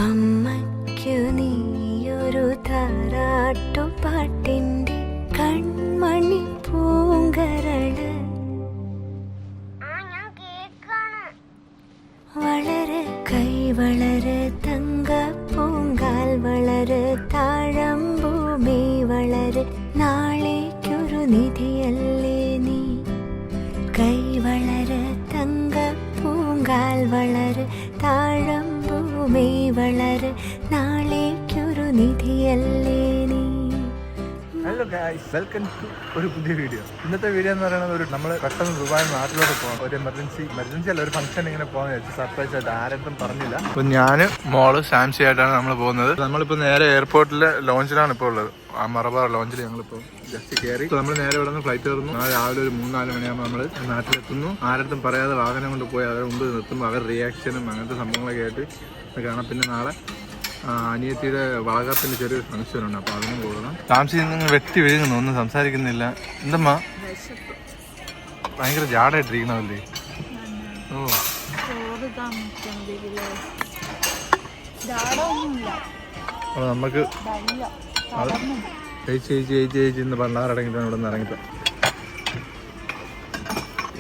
അമ്മയ്ക്കു നീയൊരു താരാട്ടുപാട്ടിൻ്റെ കൺമണി പൂങ്കരള് വളര് കൈവളര് തങ്കപ്പൂങ്കാൽ വളര് താഴമ്പൂമി വളര് നാളേക്കൊരു നിധിയല്ലേ നീ കൈവളര് തങ്കപ്പൂങ്കാൽ വളര് താഴമ്പൂമി വളര് നാളേക്കൊരു നിധിയല്ലേ നീ. ഹലോ ഗായ്സ്, വെൽക്കം ടു ഒരു പുതിയ വീഡിയോ. ഇന്നത്തെ വീഡിയോ എന്ന് പറയുന്നത് നമ്മൾ പെട്ടെന്ന് ദുബായ് നാട്ടിലോട്ട് പോകണം. ഒരു എമർജൻസി അല്ല, ഒരു ഫംഗ്ഷൻ ഇങ്ങനെ പോകുന്ന വെച്ച് സർപ്രൈസ് ആയിട്ട് ആരും പറഞ്ഞില്ല. അപ്പോൾ ഞാൻ മോള് സാംസി ആയിട്ടാണ് നമ്മൾ പോകുന്നത്. നമ്മളിപ്പോൾ നേരെ എയർപോർട്ടിലെ ലോഞ്ചിലാണ് ഇപ്പോൾ ഉള്ളത്. ആ മറബാർ ലോഞ്ചിൽ ഞങ്ങളിപ്പോൾ ജസ്റ്റ് കയറി. നമ്മൾ നേരെ ഇവിടെ നിന്ന് ഫ്ലൈറ്റ് കയറുന്നു. രാവിലെ ഒരു 3-4 മണിയാകുമ്പോൾ നമ്മൾ നാട്ടിലെത്തുന്നു. ആരടുത്തും പറയാതെ വാഹനം കൊണ്ട് പോയി അവരുടെ മുമ്പ് നിർത്തുമ്പോൾ അവർ റിയാക്ഷനും അങ്ങനത്തെ സംഭവങ്ങളൊക്കെ ആയിട്ട് കാണാം. പിന്നെ നാളെ അനിയത്തിയുടെ വളകാപ്പിൻ്റെ ചെറിയൊരു ഫംഗ്ഷൻ ഉണ്ട്, അപ്പോൾ അതിനും കൂടണം. താമസി നിങ്ങൾ വെട്ടി വീഴുന്നു, ഒന്നും സംസാരിക്കുന്നില്ല. എന്തമ്മാ ഭയങ്കര ജാടായിട്ടിരിക്കണമല്ലേ? ഓ അപ്പോൾ നമുക്ക് ചേച്ചി ഇന്ന് പണ്ടാറടങ്ങിയിട്ടാണ് ഇവിടെ നിന്ന് ഇറങ്ങിയത്.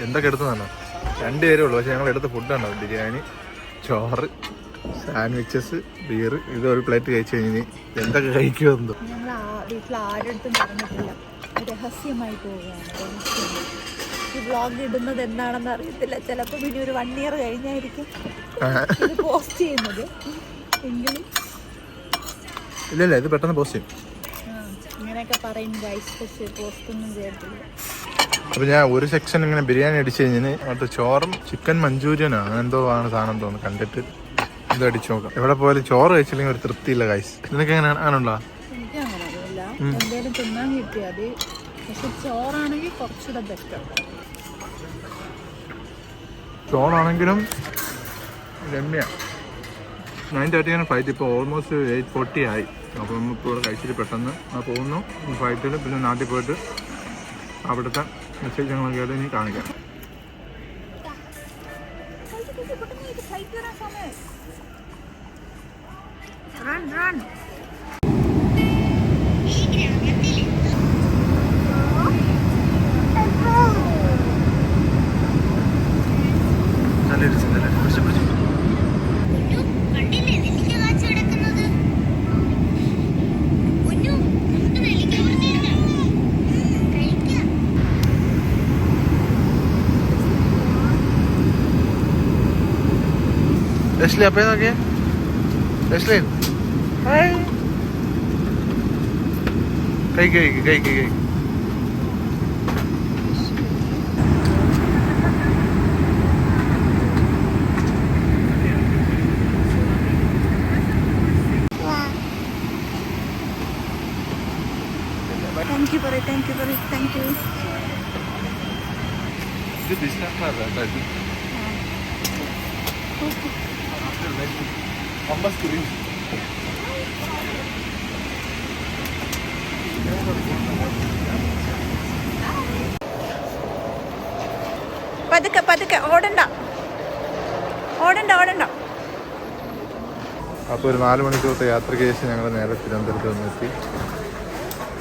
എന്തൊക്കെ എടുത്തതാണ്? 2 പേരേ ഉള്ളൂ, പക്ഷെ ഞങ്ങൾ എടുത്ത ഫുഡാണ് ബിരിയാണി, ചോറ്, സാൻഡ്വിച്ചസ്, ബീർ. ഇത് ഒരു പ്ലേറ്റ് കഴിച്ചു കഴിഞ്ഞ് എന്തൊക്കെ കഴിക്കുമെന്തോ. ഞങ്ങൾ വീട്ടിൽ ആരടുത്തും പറഞ്ഞിട്ടില്ല, രഹസ്യമായി പോവുകയാണ്. ഈ വ്ളോഗ് ഇടുന്നത് എന്താണെന്ന് അറിയത്തില്ല. ചിലപ്പോൾ പിന്നെ ഒരു 1 ഇയർ കഴിഞ്ഞായിരിക്കും ഇത് പോസ്റ്റ് ചെയ്യുന്നത്. എങ്കിലും ഇല്ല, ഇത് പെട്ടെന്ന് പോസ്റ്റ് ചെയ്യും. ഇങ്ങനെയൊക്കെ പറയും ഗൈസ്, പക്ഷേ പോസ്റ്റ് ഒന്നും ചെയ്യത്തില്ല. അപ്പോൾ ഞാൻ ഒരു സെക്ഷൻ ഇങ്ങനെ ബിരിയാണി അടിച്ചു കഴിഞ്ഞാൽ അടുത്ത ചോറും ചിക്കൻ മഞ്ചൂരിയനാണ് എന്തോ ആണ് സാധനം തോന്നുന്നു. കണ്ടിട്ട് ഇത് അടിച്ചു നോക്കാം. എവിടെ പോയാലും ചോറ് കഴിച്ചില്ലെങ്കിൽ ഒരു തൃപ്തിയില്ല ഗൈസ്. നിനക്ക് എങ്ങനെയാണ്? ആണുണ്ടോ? എനിക്ക് അങ്ങനെ അറിയില്ല, എന്തെങ്കിലും തിന്നാൻ കിട്ടിയാൽ മതി. പക്ഷെ ചോറാണെങ്കിൽ കുറച്ചുകൂടെ ബെറ്റർ. ചോറാണെങ്കിലും രമ്യ 9:30 ഫ്ലൈറ്റ്. ഇപ്പോൾ ഓൾമോസ്റ്റ് 8:40 ആയി. അപ്പോൾ നമ്മളിപ്പോൾ ഇവിടെ കഴിച്ചിട്ട് പെട്ടെന്ന് പോകുന്നു ഫ്ലൈറ്റിൽ. പിന്നെ നാട്ടിൽ പോയിട്ട് അവിടുത്തെ വിശേഷങ്ങളൊക്കെ ആയിട്ട് ഇനി കാണിക്കാം. Leslie, apa yang lagi? Leslie, hai. Kai. Thank you. Itu bisnis apa tadi? Ambas kiri. പതുക്കെ ഓടണ്ട. അപ്പോൾ ഒരു 4 മണിക്കൂറത്തെ യാത്രയ്ക്ക് ശേഷം ഞങ്ങൾ നേരെ തിരുവനന്തപുരത്ത് വന്നെത്തി.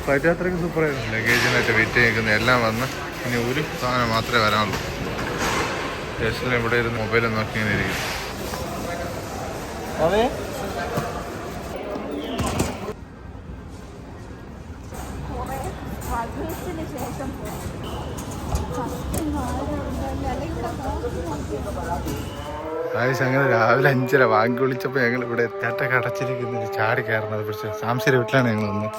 ഫ്ലൈറ്റ് യാത്രയ്ക്ക് സൂപ്പറായിരുന്നു. ലഗേജിനായിട്ട് വെയിറ്റ് ചെയ്യിക്കുന്നത് എല്ലാം വന്ന് ഇനി ഒരു സാധനം മാത്രമേ വരാനുള്ളൂ. സ്റ്റേഷനിൽ ഇവിടെ ഇരുന്ന് മൊബൈലും നോക്കി ഇങ്ങനെ ഇരിക്കും. അതെ, അങ്ങനെ രാവിലെ 5:30 വാങ്ങി വിളിച്ചപ്പോൾ ഞങ്ങൾ ഇവിടെ എത്താറ്റൊക്കെ അടച്ചിരിക്കുന്നത് ചാടി കയറുന്നത്. പക്ഷേ സാംസിയുടെ വീട്ടിലാണ് ഞങ്ങൾ വന്നത്.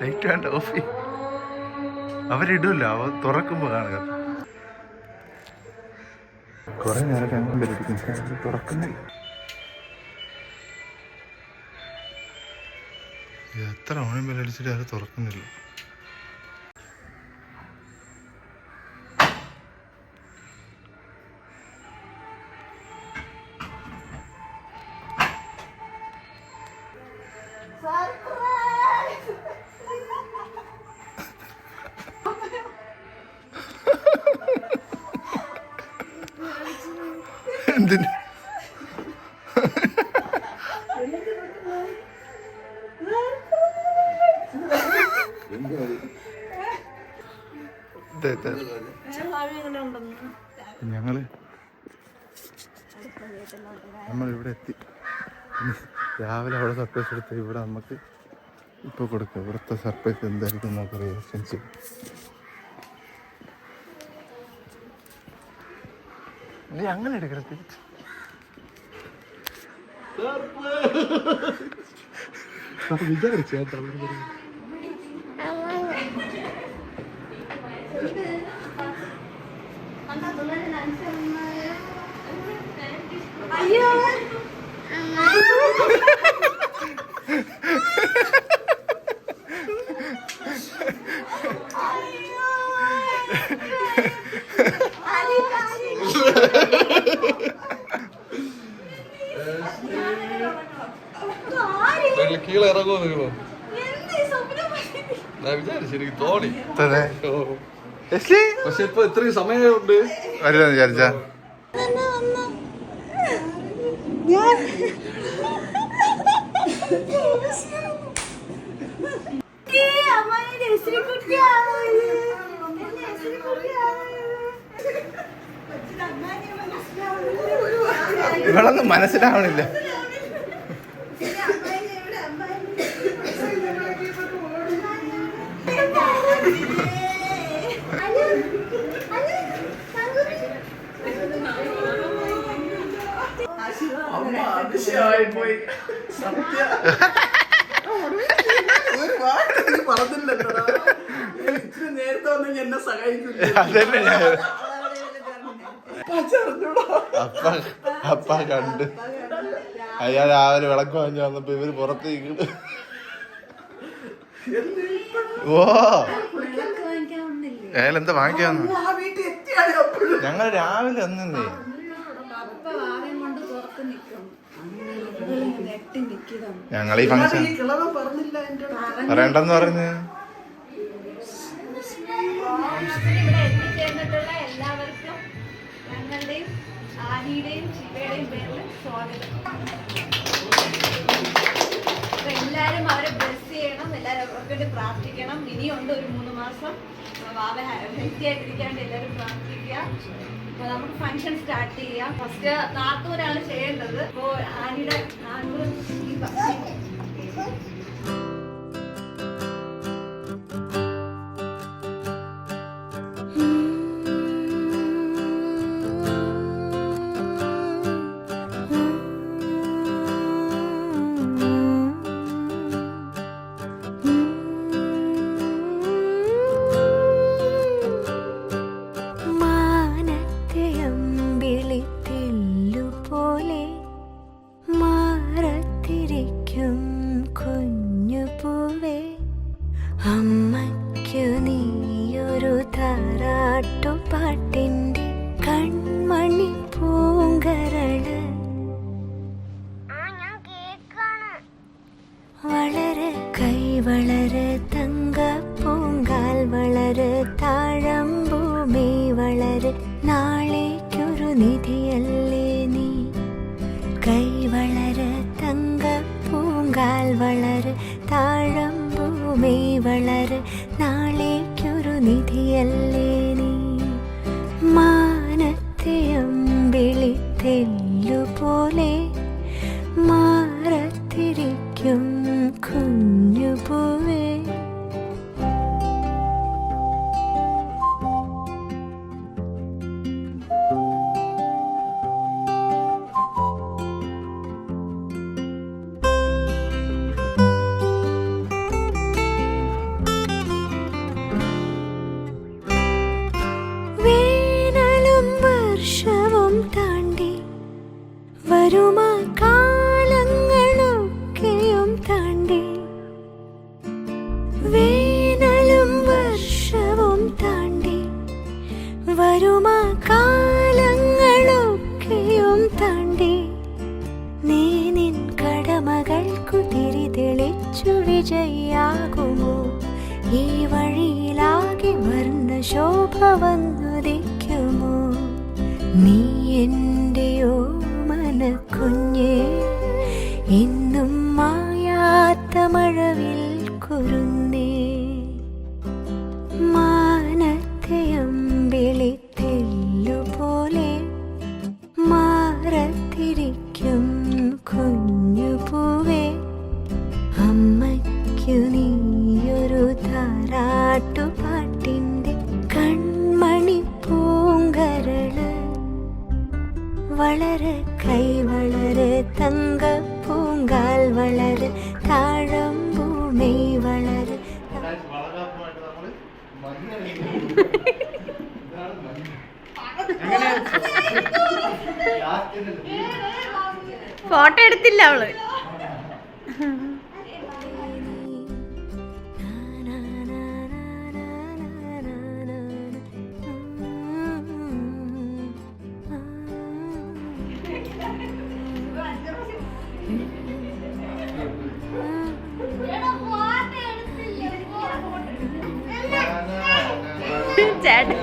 ലൈറ്റ് വേണ്ട, ഓഫ്. അവരിടില്ല, അവ തുറക്കുമ്പോൾ കാണുക. കുറെ നേരം ഞങ്ങൾ തുറക്കുന്നില്ല. എത്ര ഓണം ബെല്ലടിച്ചിട്ട് അത് തുറക്കുന്നില്ല. എന്തിന് നമ്മളിവിടെ എത്തി. രാവിലെ അവിടെ സർപ്രൈസ് എടുത്ത് ഇവിടെ നമുക്ക് ഇപ്പോൾ കൊടുക്കുക. ഇവിടുത്തെ സർപ്രൈസ് എന്തായിരിക്കും നമുക്കറിയാം. സെൻസ് നീ അങ്ങനെ എടുക്കരുത്. വിചാരിച്ചു അയ്യോ കീഴെ ഇറങ്ങുമോ നിങ്ങളോ? ഞാൻ വിചാരിച്ചു, എനിക്ക് തോന്നി. പക്ഷെ ഇപ്പൊ ഇത്രയും സമയമുണ്ട് വരില്ലെന്ന് വിചാരിച്ചാ. ഇവളൊന്നും മനസ്സിലാവണില്ല. പോയി സത്യ പറഞ്ഞില്ലല്ലോ. ഇച്ചിരി നേരത്തെ വന്നെങ്കിൽ എന്നെ സഹായിക്കില്ല. അപ്പ കണ്ട് അയാൾ രാവിലെ വിളക്ക് വാങ്ങി വന്നപ്പോ ഇവര് പുറത്തേക്ക്. ഓ അയാളെന്താ വാങ്ങിക്കാന്ന്? ഞങ്ങൾ രാവിലെ വന്നേ. ഞങ്ങൾ ഈ ഫംഗ്ഷൻ പറയണ്ടെന്ന് പറഞ്ഞ് എല്ലാവർക്കും ഞങ്ങളുടെയും ആനിയുടെയും ശിവയുടെയും പേരിൽ സ്വാഗതം. എല്ലാവരും അവരെ ബ്ലെസ് ചെയ്യണം, എല്ലാവരും അവർക്ക് വേണ്ടി പ്രാർത്ഥിക്കണം. ഇനിയുണ്ട് ഒരു 3 മാസം. വാവ ഹെൽത്തി ആയിട്ടിരിക്കാണ്ട് എല്ലാവരും പ്രാർത്ഥിക്കുക. അപ്പൊ നമുക്ക് ഫംഗ്ഷൻ സ്റ്റാർട്ട് ചെയ്യാം. ഫസ്റ്റ് നാത്തൂരാണ് ചെയ്യേണ്ടത്. അപ്പോ ആനിയുടെ അമ്മയ്ക്കു നീയൊരു താരാട്ടുപാട്ടിൻ്റെ കൺമണി പൂങ്കരള്. വളര് കൈ വളര് തങ്കപ്പൂങ്കാൽ വളര് താഴമ്പൂമേ വളര് നാളേക്കൊരു നിധിയല്ലേ നീ. കൈ വളര് തങ്കപ്പൂങ്കാൽ വളര് താഴമ്പൂമേ വളര് നാളേക്കൊരു നിധിയല്ലേ നീ. മാനത്തെ അമ്പിളിത്തെല്ലുപോലെ മാറത്തിരിക്കും കുഞ്ഞുപൂവേ. വർഷവും താണ്ടി വരുമാ കാലങ്ങളൊക്കെയും താണ്ടി. വേനലും വർഷവും താണ്ടി വരുമാ കാലങ്ങളൊക്കെയും താണ്ടി. നീ നിൻ കടമകൾക്കു തിരി തെളിച്ചു വിജയിയാകുമോ? ഈ വഴിയിലാകെ വർണ്ണശോഭ വന്നുദിക്കുമോ? നീ എന്റെയോ നാട്ടുപാട്ടിൻ്റെ കൺമണി പൂങ്കരള് വളര് കൈ വളര് തങ്ക പൂങ്കാൽ വളര് താഴമ്പൂമേ വളര്. ഫോട്ടോ എടുത്തില്ല അവള്. ചേട്ടൻ